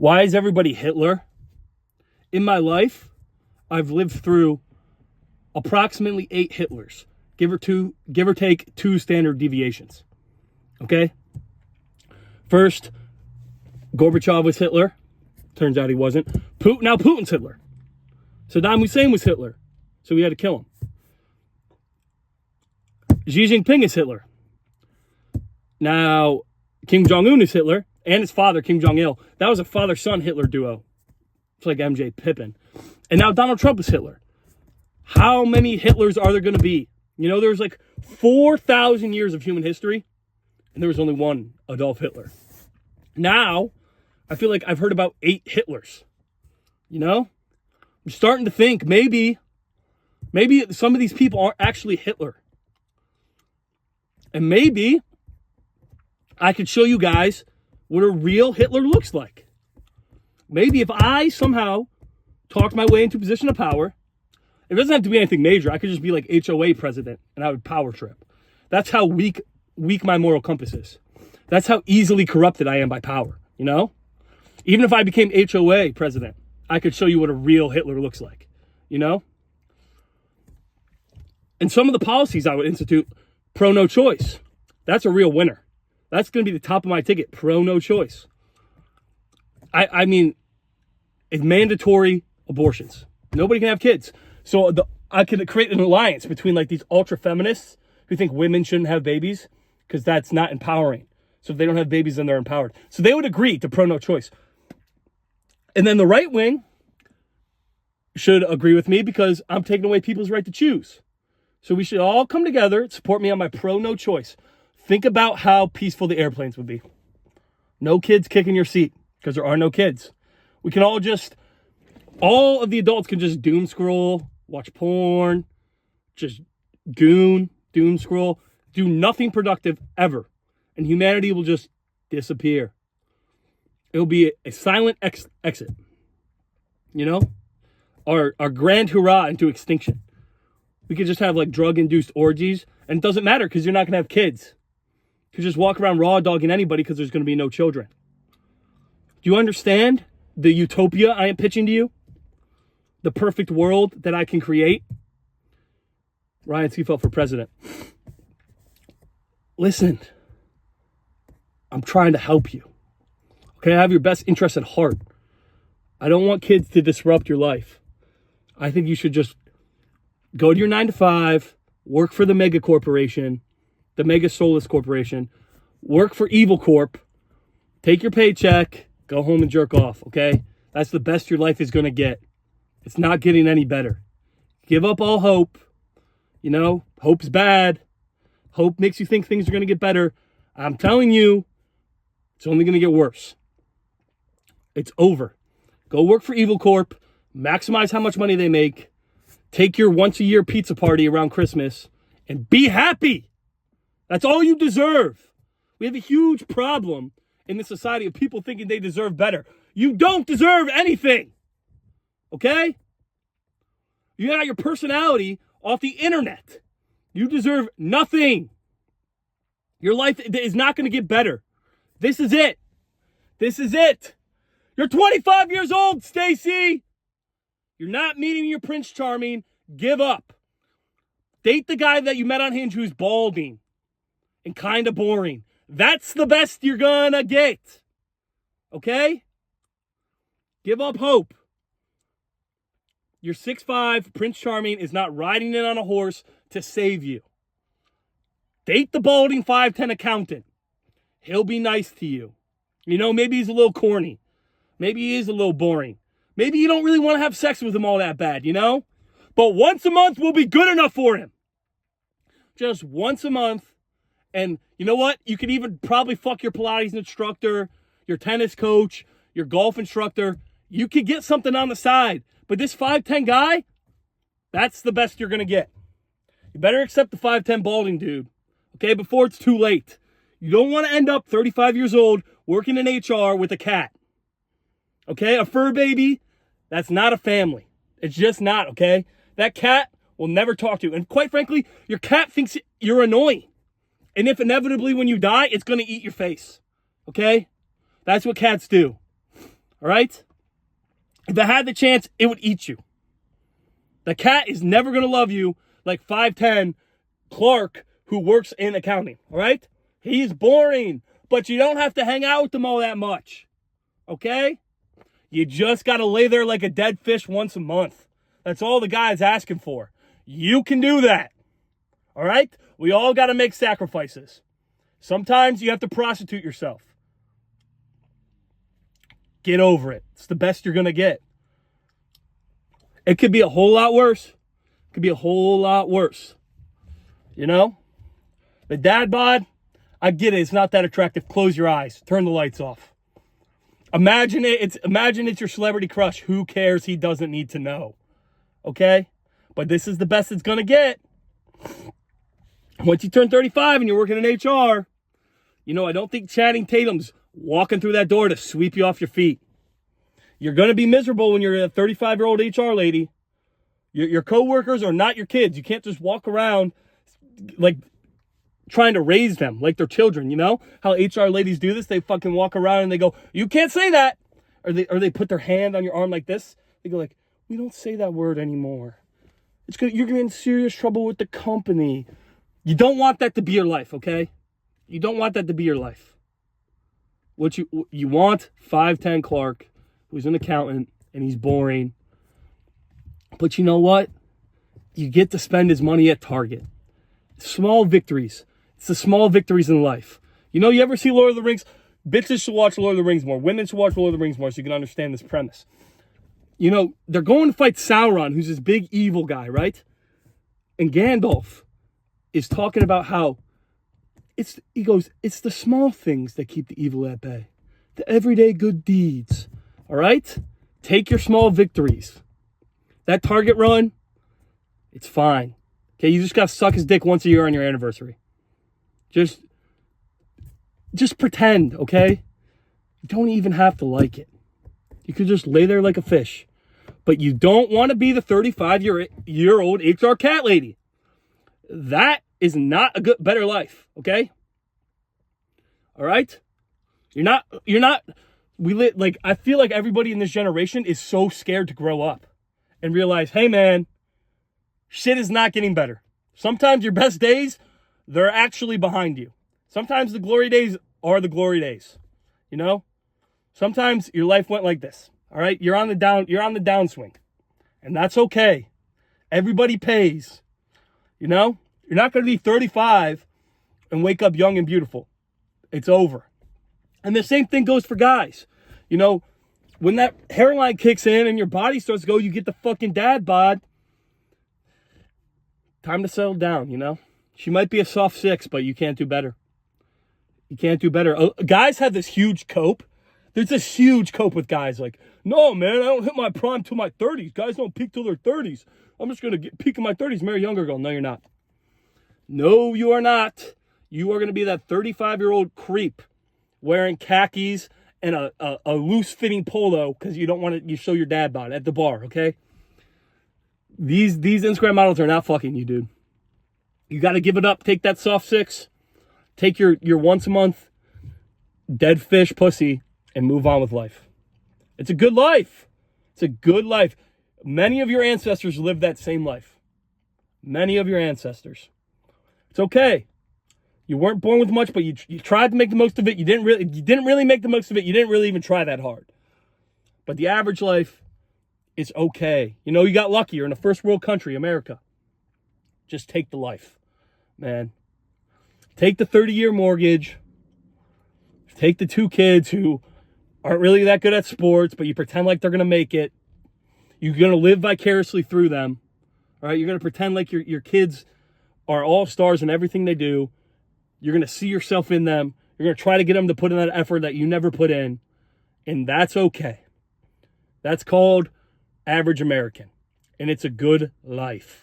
Why is everybody Hitler? In my life, I've lived through approximately 8 Hitlers, give or take 2 standard deviations. Okay? First, Gorbachev was Hitler. Turns out he wasn't. Now Putin's Hitler. Saddam Hussein was Hitler, so we had to kill him. Xi Jinping is Hitler. Now, Kim Jong-un is Hitler, and his father, Kim Jong-il. That was a father-son Hitler duo. It's like MJ Pippin. And now Donald Trump is Hitler. How many Hitlers are there going to be? You know, there's like 4,000 years of human history, and there was only one Adolf Hitler. Now, I feel like I've heard about 8 Hitlers. You know? I'm starting to think maybe some of these people aren't actually Hitler. And maybe I could show you guys what a real Hitler looks like. Maybe if I somehow talked my way into a position of power, it doesn't have to be anything major. I could just be like HOA president and I would power trip. That's how weak my moral compass is. That's how easily corrupted I am by power, you know? Even if I became HOA president, I could show you what a real Hitler looks like, you know? And some of the policies I would institute, pro-no choice. That's a real winner. That's going to be the top of my ticket, pro-no choice. I mean, it's mandatory abortions. Nobody can have kids. So I could create an alliance between like these ultra-feminists who think women shouldn't have babies because that's not empowering. So if they don't have babies, then they're empowered. So they would agree to pro-no choice. And then the right wing should agree with me because I'm taking away people's right to choose. So we should all come together, support me on my pro-no choice. Think about how peaceful the airplanes would be. No kids kicking your seat because there are no kids. We can all of the adults can just doom scroll, watch porn, just doom scroll, do nothing productive ever. And humanity will just disappear. It'll be a silent exit. You know? Our grand hurrah into extinction. We could just have like drug-induced orgies. And it doesn't matter because you're not going to have kids. You could just walk around raw dogging anybody because there's going to be no children. Do you understand the utopia I am pitching to you? The perfect world that I can create? Ryan Seafelt for president. Listen. I'm trying to help you. Okay, I have your best interest at heart. I don't want kids to disrupt your life. I think you should just go to your 9 to 5, work for the mega corporation, the mega soulless corporation, work for Evil Corp, take your paycheck, go home and jerk off, okay? That's the best your life is going to get. It's not getting any better. Give up all hope. You know, hope's bad. Hope makes you think things are going to get better. I'm telling you, it's only going to get worse. It's over. Go work for Evil Corp. Maximize how much money they make. Take your once-a-year pizza party around Christmas. And be happy. That's all you deserve. We have a huge problem in this society of people thinking they deserve better. You don't deserve anything. Okay? You got your personality off the internet. You deserve nothing. Your life is not going to get better. This is it. This is it. You're 25 years old, Stacy. You're not meeting your Prince Charming. Give up. Date the guy that you met on Hinge who's balding and kind of boring. That's the best you're gonna get. Okay? Give up hope. Your 6'5" Prince Charming is not riding in on a horse to save you. Date the balding 5'10" accountant. He'll be nice to you. You know, maybe he's a little corny. Maybe he is a little boring. Maybe you don't really want to have sex with him all that bad, you know? But once a month will be good enough for him. Just once a month. And you know what? You could even probably fuck your Pilates instructor, your tennis coach, your golf instructor. You could get something on the side. But this 5'10" guy, that's the best you're going to get. You better accept the 5'10" balding dude. Okay? Before it's too late. You don't want to end up 35 years old working in HR with a cat. Okay? A fur baby, that's not a family. It's just not, okay? That cat will never talk to you. And quite frankly, your cat thinks you're annoying. And if inevitably when you die, it's going to eat your face. Okay? That's what cats do. All right? If it had the chance, it would eat you. The cat is never going to love you like 5'10" Clark who works in accounting. All right? He's boring, but you don't have to hang out with him all that much. Okay? You just got to lay there like a dead fish once a month. That's all the guy's asking for. You can do that. All right? We all got to make sacrifices. Sometimes you have to prostitute yourself. Get over it. It's the best you're going to get. It could be a whole lot worse. It could be a whole lot worse. You know? The dad bod, I get it. It's not that attractive. Close your eyes. Turn the lights off. Imagine it's your celebrity crush. Who cares? He doesn't need to know. Okay? But this is the best it's going to get. Once you turn 35 and you're working in HR, you know, I don't think Channing Tatum's walking through that door to sweep you off your feet. You're going to be miserable when you're a 35-year-old HR lady. Your coworkers are not your kids. You can't just walk around like trying to raise them like they're children, you know? How HR ladies do this? They fucking walk around and they go, "You can't say that." Or they put their hand on your arm like this. They go like, "We don't say that word anymore. You're going to be in serious trouble with the company." You don't want that to be your life, okay? You don't want that to be your life. What you want 5'10" Clark, who's an accountant, and he's boring. But you know what? You get to spend his money at Target. Small victories. It's the small victories in life. You know, you ever see Lord of the Rings? Bitches should watch Lord of the Rings more. Women should watch Lord of the Rings more so you can understand this premise. You know, they're going to fight Sauron, who's this big evil guy, right? And Gandalf is talking about how it's the small things that keep the evil at bay. The everyday good deeds. All right? Take your small victories. That Target run, it's fine. Okay, you just got to suck his dick once a year on your anniversary. Just pretend, okay? You don't even have to like it. You could just lay there like a fish. But you don't want to be the 35-year-old HR cat lady. That is not a better life, okay? All right? I feel like everybody in this generation is so scared to grow up and realize, hey man, shit is not getting better. Sometimes your best days, they're actually behind you. Sometimes the glory days are the glory days. You know? Sometimes your life went like this. All right? You're on the downswing. And that's okay. Everybody pays. You know? You're not going to be 35 and wake up young and beautiful. It's over. And the same thing goes for guys. You know, when that hairline kicks in and your body starts to go, you get the fucking dad bod. Time to settle down, you know? She might be a soft 6, but you can't do better. You can't do better. Guys have this huge cope. There's this huge cope with guys like, no, man, I don't hit my prime till my 30s. Guys don't peak till their 30s. I'm just going to peak in my 30s, marry a younger girl. No, you're not. No, you are not. You are going to be that 35-year-old creep wearing khakis and a loose-fitting polo because you don't want to show your dad bod at the bar, okay? These Instagram models are not fucking you, dude. You got to give it up. Take that soft 6. Take your once a month dead fish pussy and move on with life. It's a good life. It's a good life. Many of your ancestors lived that same life. Many of your ancestors. It's okay. You weren't born with much, but you tried to make the most of it. You didn't really make the most of it. You didn't really even try that hard. But the average life is okay. You know, you got lucky. You're in a first world country, America. Just take the life, man. Take the 30-year mortgage. Take the 2 kids who aren't really that good at sports, but you pretend like they're going to make it. You're going to live vicariously through them. All right? You're going to pretend like your kids are all stars in everything they do. You're going to see yourself in them. You're going to try to get them to put in that effort that you never put in. And that's okay. That's called average American. And it's a good life.